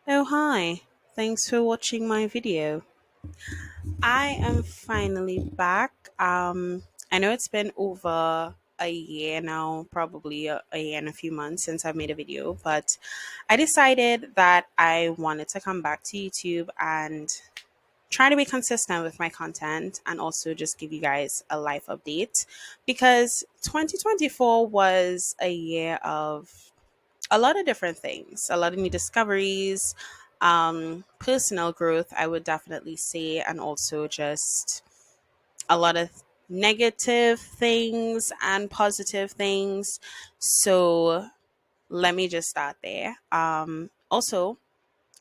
Oh, hi. Thanks for watching my video. I am finally back. I know it's been over a year now, probably a year and a few months since I've made a video, but I decided that I wanted to come back to YouTube and try to be consistent with my content and also just give you guys a life update because 2024 was a year of a lot of different things, a lot of new discoveries, personal growth, I would definitely say, and also just a lot of negative things and positive things. So let me just start there. Also,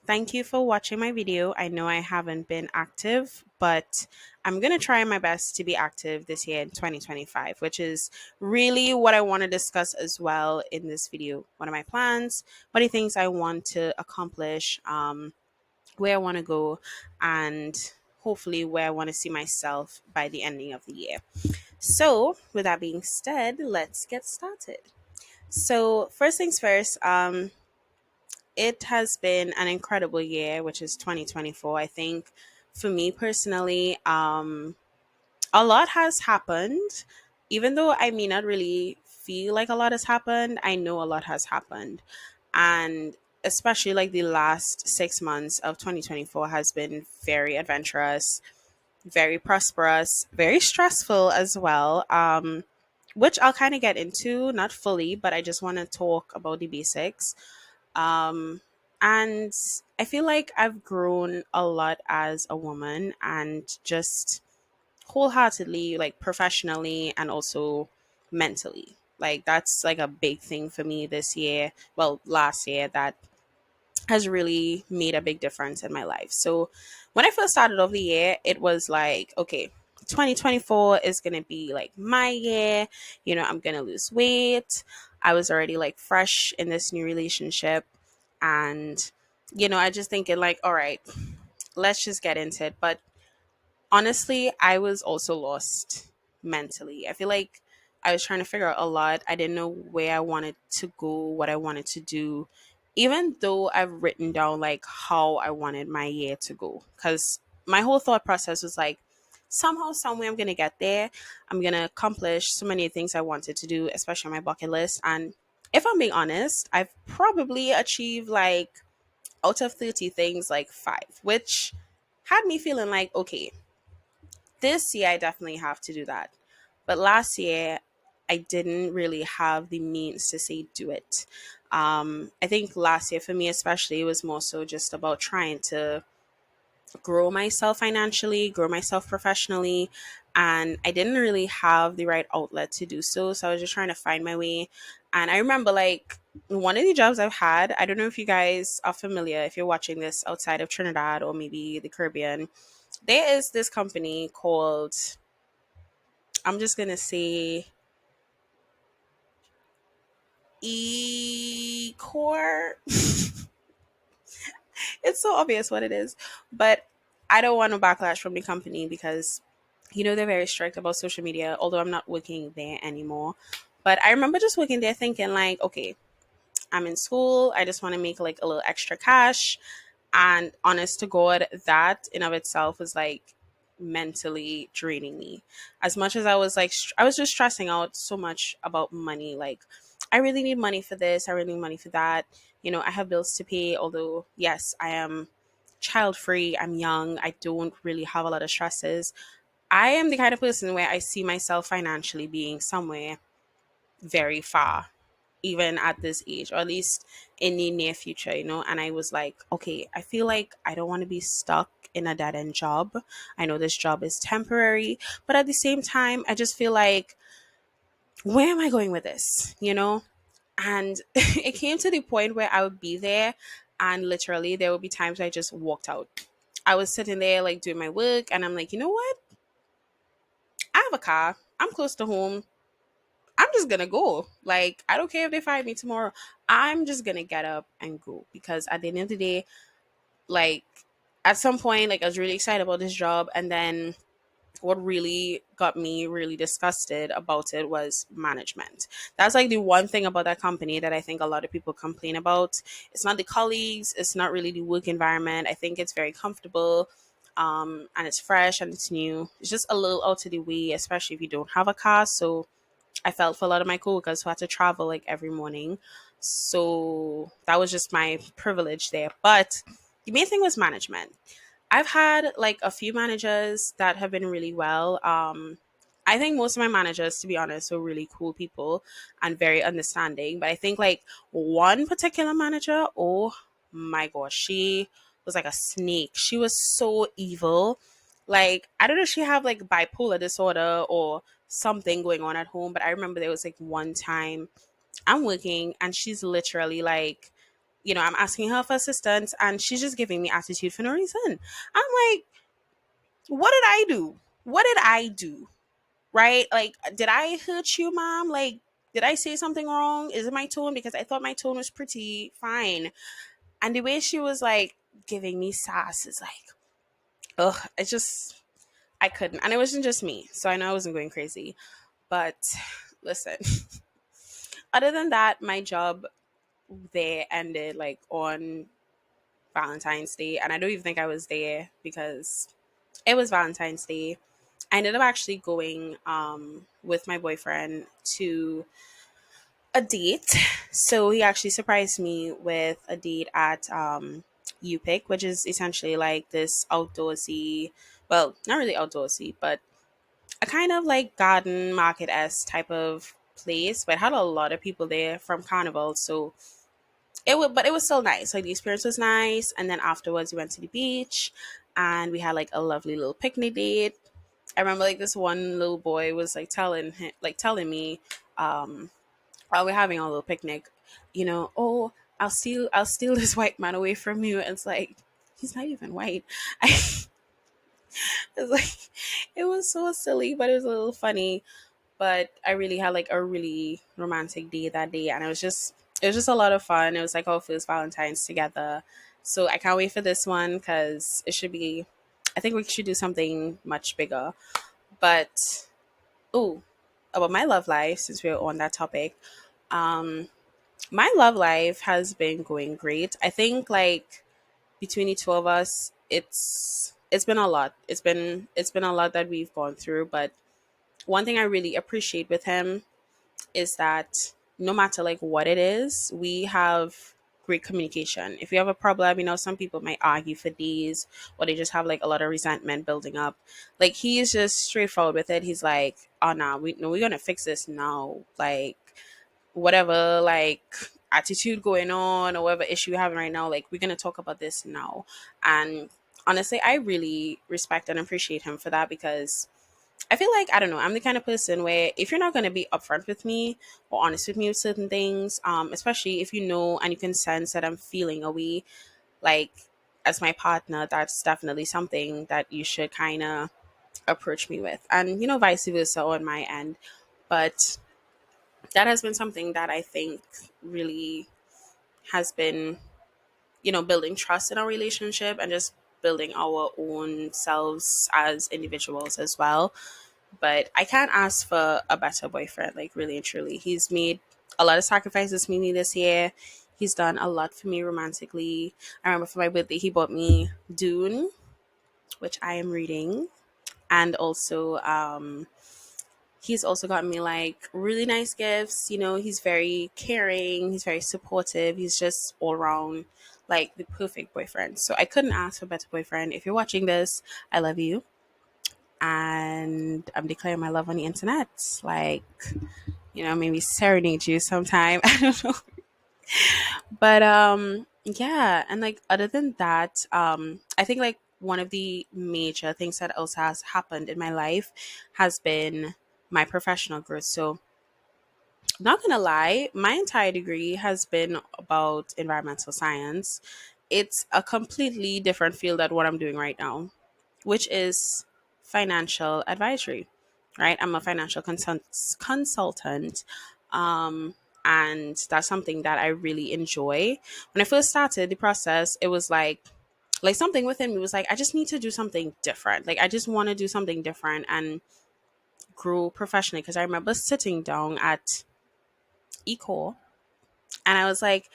thank you for watching my video. I know I haven't been active, but I'm going to try my best to be active this year in 2025, which is really what I want to discuss as well in this video. What are my plans? What are the things I want to accomplish? Where I want to go? And hopefully where I want to see myself by the ending of the year. So, with that being said, let's get started. So, first things first, it has been an incredible year, which is 2024. I think for me personally, a lot has happened. Even though I may not really feel like a lot has happened, I know a lot has happened. And especially like the last 6 months of 2024 has been very adventurous, very prosperous, very stressful as well. Which I'll kind of get into, not fully, but I just want to talk about the basics. um, and I feel like I've grown a lot as a woman and just wholeheartedly, like professionally and also mentally. Like, that's like a big thing for me this year. Well, last year, that has really made a big difference in my life. So when I first started off the year, it was like, okay, 2024 is going to be like my year. I'm going to lose weight. I was already like fresh in this new relationship. And, I just thinking like, all right, let's just get into it. But honestly, I was also lost mentally. I feel like I was trying to figure out a lot. I didn't know where I wanted to go, what I wanted to do, even though I've written down like how I wanted my year to go. Because my whole thought process was like, somehow, somewhere, I'm going to get there. I'm going to accomplish so many things I wanted to do, especially on my bucket list. And if I'm being honest, I've probably achieved like out of 30 things, like five, which had me feeling like, okay, this year I definitely have to do that. But last year I didn't really have the means to say do it. I think last year for me especially it was more so just about trying to grow myself financially, grow myself professionally, and I didn't really have the right outlet to do so. So I was just trying to find my way. And I remember like one of the jobs I've had, I don't know if you guys are familiar, if you're watching this outside of Trinidad or maybe the Caribbean, there is this company called, I'm just gonna say, E-Core. It's so obvious what it is, but I don't want to backlash from the company because they're very strict about social media. Although I'm not working there anymore, but I remember just working there thinking like, okay, I'm in school. I just want to make like a little extra cash. And honest to God, that in of itself was like mentally draining me. As much as I was like, I was just stressing out so much about money. Like, I really need money for this. I really need money for that. I have bills to pay. Although, yes, I am child free. I'm young. I don't really have a lot of stresses. I am the kind of person where I see myself financially being somewhere very far, even at this age, or at least in the near future, And I was like, okay, I feel like I don't want to be stuck in a dead end job. I know this job is temporary, but at the same time, I just feel like, where am I going with this? And it came to the point where I would be there, and literally, there would be times I just walked out. I was sitting there, like, doing my work, and I'm like, you know what? I have a car. I'm close to home. I'm just gonna go. Like, I don't care if they fire me tomorrow. I'm just gonna get up and go because at the end of the day, like, at some point, like, I was really excited about this job, and then what really got me really disgusted about it was management. That's like the one thing about that company that I think a lot of people complain about. It's not the colleagues, it's not really the work environment. I think it's very comfortable, and it's fresh and it's new. It's just a little out of the way, especially if you don't have a car. So I felt for a lot of my coworkers who had to travel like every morning. So that was just my privilege there. But the main thing was management. I've had like a few managers that have been really well. I think most of my managers, to be honest, were really cool people and very understanding. But I think like one particular manager, oh my gosh, she was like a snake. She was so evil. Like, I don't know if she have like bipolar disorder or something going on at home, but I remember there was like one time I'm working and she's literally like, I'm asking her for assistance and she's just giving me attitude for no reason. I'm like, what did I do? What did I do? Right? Like, did I hurt you, mom? Like, did I say something wrong? Is it my tone? Because I thought my tone was pretty fine. And the way she was like giving me sass is like, ugh, I couldn't. And it wasn't just me. So I know I wasn't going crazy. But listen, other than that, my job there ended like on Valentine's Day. And I don't even think I was there because it was Valentine's Day. I ended up actually going with my boyfriend to a date. So he actually surprised me with a date at UPIC, which is essentially like this outdoorsy, well, not really outdoorsy, but a kind of like garden market s type of place. But it had a lot of people there from Carnival, so but it was still nice. Like the experience was nice, and then afterwards we went to the beach, and we had like a lovely little picnic date. I remember like this one little boy was like telling me, while we're having our little picnic, oh, I'll steal this white man away from you. And it's like he's not even white. It's like it was so silly, but it was a little funny. But I really had like a really romantic day that day, and it was just a lot of fun. It was like our first Valentine's together. So I can't wait for this one because it should be. I think we should do something much bigger. But oh, about my love life, since we're on that topic, um, my love life has been going great. I think like between the two of us, it's been a lot. It's been a lot that we've gone through. But one thing I really appreciate with him is that no matter like what it is, we have great communication. If you have a problem, some people might argue for days or they just have like a lot of resentment building up. Like he is just straightforward with it. He's like, oh no, we're gonna fix this now. Like whatever like attitude going on or whatever issue you're having right now, like we're gonna talk about this now. And honestly, I really respect and appreciate him for that because I feel like I don't know. I'm the kind of person where if you're not going to be upfront with me or honest with me with certain things, especially if you know and you can sense that I'm feeling a way, like as my partner, that's definitely something that you should kind of approach me with, and vice versa on my end. But that has been something that I think really has been, building trust in our relationship and just building our own selves as individuals as well. But I can't ask for a better boyfriend, like really and truly. He's made a lot of sacrifices for me this year. He's done a lot for me romantically. I remember for my birthday, he bought me Dune, which I am reading. And also, he's also got me like really nice gifts. He's very caring, he's very supportive, he's just all around like the perfect boyfriend. So I couldn't ask for a better boyfriend. If you're watching this, I love you. And I'm declaring my love on the internet. Like, maybe serenade you sometime. I don't know. But yeah, and like other than that, I think like one of the major things that also has happened in my life has been my professional growth. So not gonna lie, my entire degree has been about environmental science. It's a completely different field than what I'm doing right now, which is financial advisory, right? I'm a financial consultant. Um, and that's something that I really enjoy. When I first started the process, it was like like something within me was like, I just need to do something different. Like I just want to do something different and grow professionally. Because I remember sitting down at eco and I was like,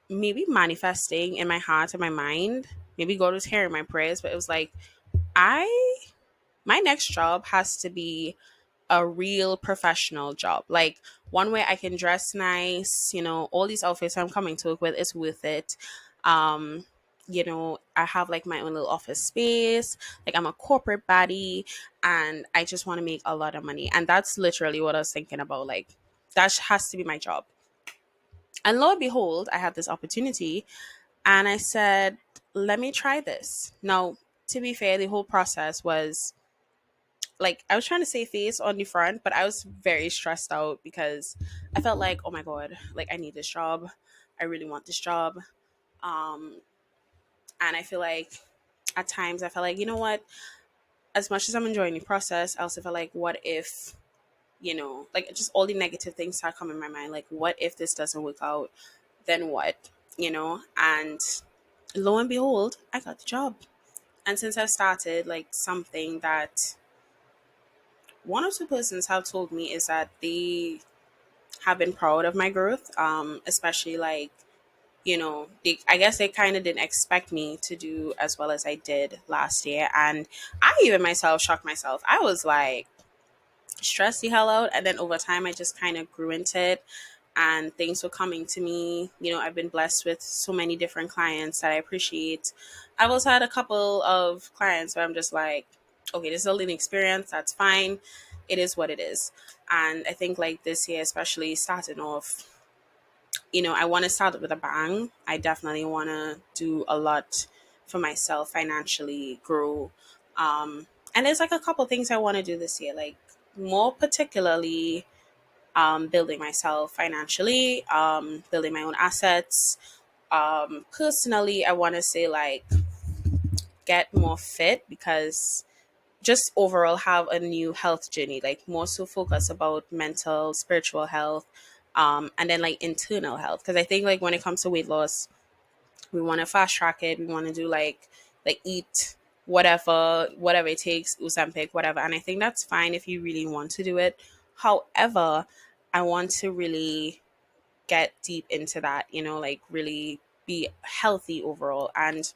maybe manifesting in my heart and my mind. Maybe God was hearing my prayers, but it was like, I my next job has to be a real professional job. Like one way I can dress nice, all these outfits I'm coming to work with is worth it. Um, I have like my own little office space. Like I'm a corporate baddie and I just want to make a lot of money. And that's literally what I was thinking about. Like that has to be my job. And lo and behold, I had this opportunity and I said, let me try this. Now, to be fair, the whole process was like I was trying to save face on the front, but I was very stressed out because I felt like, oh my god, like I need this job. I really want this job. Um, and I feel like at times I felt like, you know what, as much as I'm enjoying the process, I also felt like, what if, like just all the negative things start coming in my mind. Like, what if this doesn't work out? Then what? And lo and behold, I got the job. And since I've started, like something that one or two persons have told me is that they have been proud of my growth, especially like, I guess they kind of didn't expect me to do as well as I did last year. And I even myself shocked myself. I was like, stressed the hell out. And then over time, I just kind of grew into it and things were coming to me. I've been blessed with so many different clients that I appreciate. I've also had a couple of clients where I'm just like, okay, this is a learning experience. That's fine. It is what it is. And I think like this year, especially starting off, I want to start with a bang. I definitely want to do a lot for myself financially, grow. And there's like a couple things I want to do this year, like more particularly building myself financially, building my own assets. Personally, I want to say like get more fit because just overall have a new health journey, like more so focus about mental, spiritual health, and then like internal health. Because I think like when it comes to weight loss, we want to fast track it. We want to do like eat whatever it takes, Ozempic, whatever. And I think that's fine if you really want to do it. However, I want to really get deep into that, like really be healthy overall. And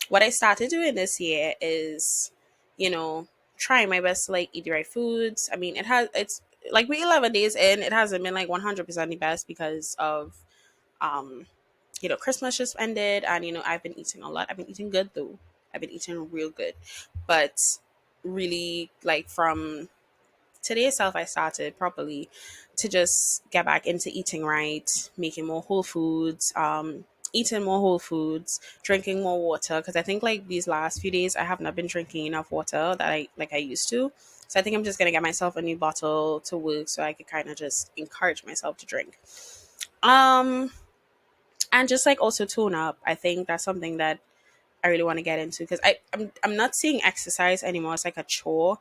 what I started doing this year is, you know, trying my best to like eat the right foods. I mean, it's like we 11 days in, it hasn't been like 100% the best because of, um, Christmas just ended and, I've been eating a lot. I've been eating good though. I've been eating real good. But really, like from today itself, I started properly to just get back into eating right, making more whole foods, eating more whole foods, drinking more water. Because I think like these last few days, I have not been drinking enough water that I used to. So I think I'm just gonna get myself a new bottle to work so I could kind of just encourage myself to drink. Um, and just like also tone up. I think that's something that I really want to get into because I'm not seeing exercise anymore. It's like a chore.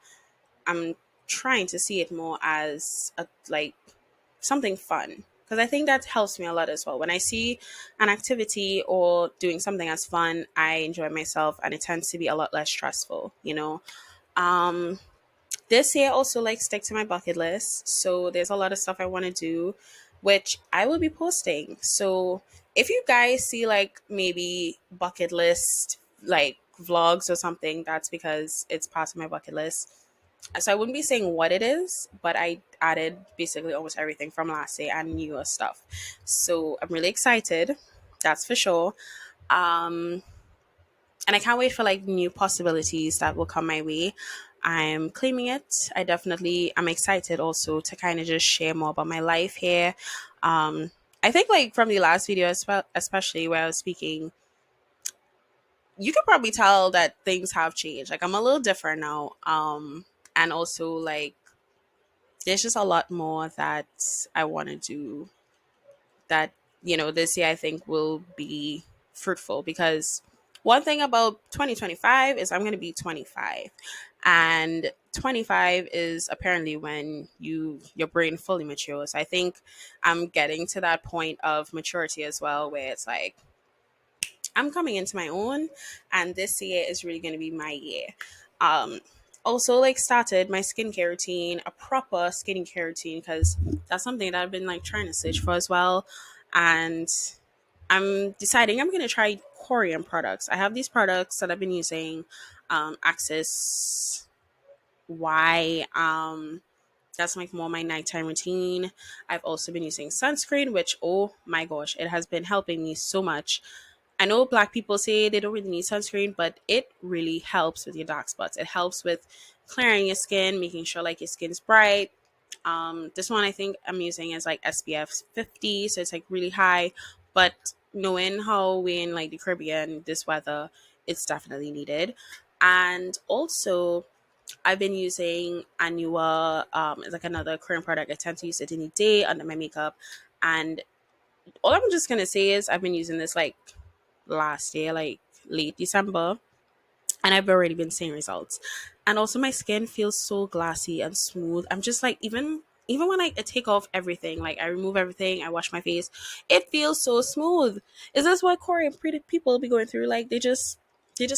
I'm trying to see it more as a like something fun because I think that helps me a lot as well. When I see an activity or doing something as fun, I enjoy myself and it tends to be a lot less stressful. Um, this year also like stick to my bucket list. So there's a lot of stuff I want to do, which I will be posting. So if you guys see like maybe bucket list like vlogs or something, that's because it's part of my bucket list. So I wouldn't be saying what it is, but I added basically almost everything from last year and newer stuff. So I'm really excited. That's for sure. Um, and I can't wait for like new possibilities that will come my way. I'm claiming it. I'm excited also to kind of just share more about my life here. I think like from the last video, especially where I was speaking, you could probably tell that things have changed. Like I'm a little different now. And also like there's just a lot more that I want to do that, this year I think will be fruitful because one thing about 2025 is I'm going to be 25 and 25 is apparently when your brain fully matures. I think I'm getting to that point of maturity as well where it's like I'm coming into my own, and this year is really going to be my year. Um, Also, like, started my skincare routine, a proper skincare routine, because that's something that I've been like trying to search for as well. And I'm deciding I'm going to try Korean products. I have these products that I've been using, Access Y. That's like more my nighttime routine. I've also been using sunscreen, which, oh my gosh, it has been helping me so much. I know black people say they don't really need sunscreen, but it really helps with your dark spots. It helps with clearing your skin, making sure like your skin's bright. This one I think I'm using is like SPF 50, so it's like really high. But knowing how we're in like the Caribbean, this weather, it's definitely needed. And also, I've been using Anua. It's like another Korean product. I tend to use it in a day under my makeup, and all I'm just gonna say is I've been using this like last year, like late December, and I've already been seeing results. And also my skin feels so glassy and smooth. I'm just like, even when I take off everything, like I remove everything, I wash my face, it feels so smooth. Is this what Korean pretty people be going through? Like they just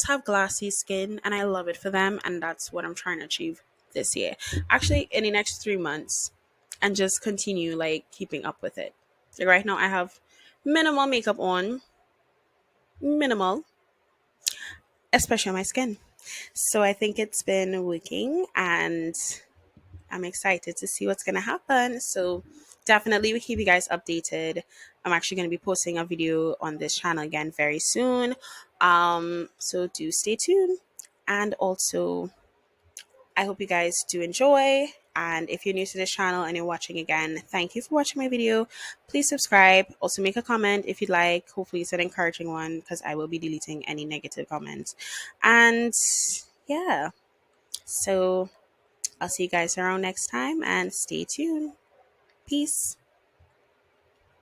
have glassy skin, and I love it for them, and that's what I'm trying to achieve this year. Actually, in the next 3 months, and just continue like keeping up with it. Like right now I have minimal makeup on, minimal, especially on my skin. So I think it's been working, and I'm excited to see what's going to happen. So definitely we keep you guys updated. I'm actually going to be posting a video on this channel again very soon. So do stay tuned. And also, I hope you guys do enjoy. And if you're new to this channel and you're watching again, thank you for watching my video. Please subscribe. Also make a comment if you'd like. Hopefully it's an encouraging one, because I will be deleting any negative comments. And yeah, so I'll see you guys around next time, and stay tuned. Peace.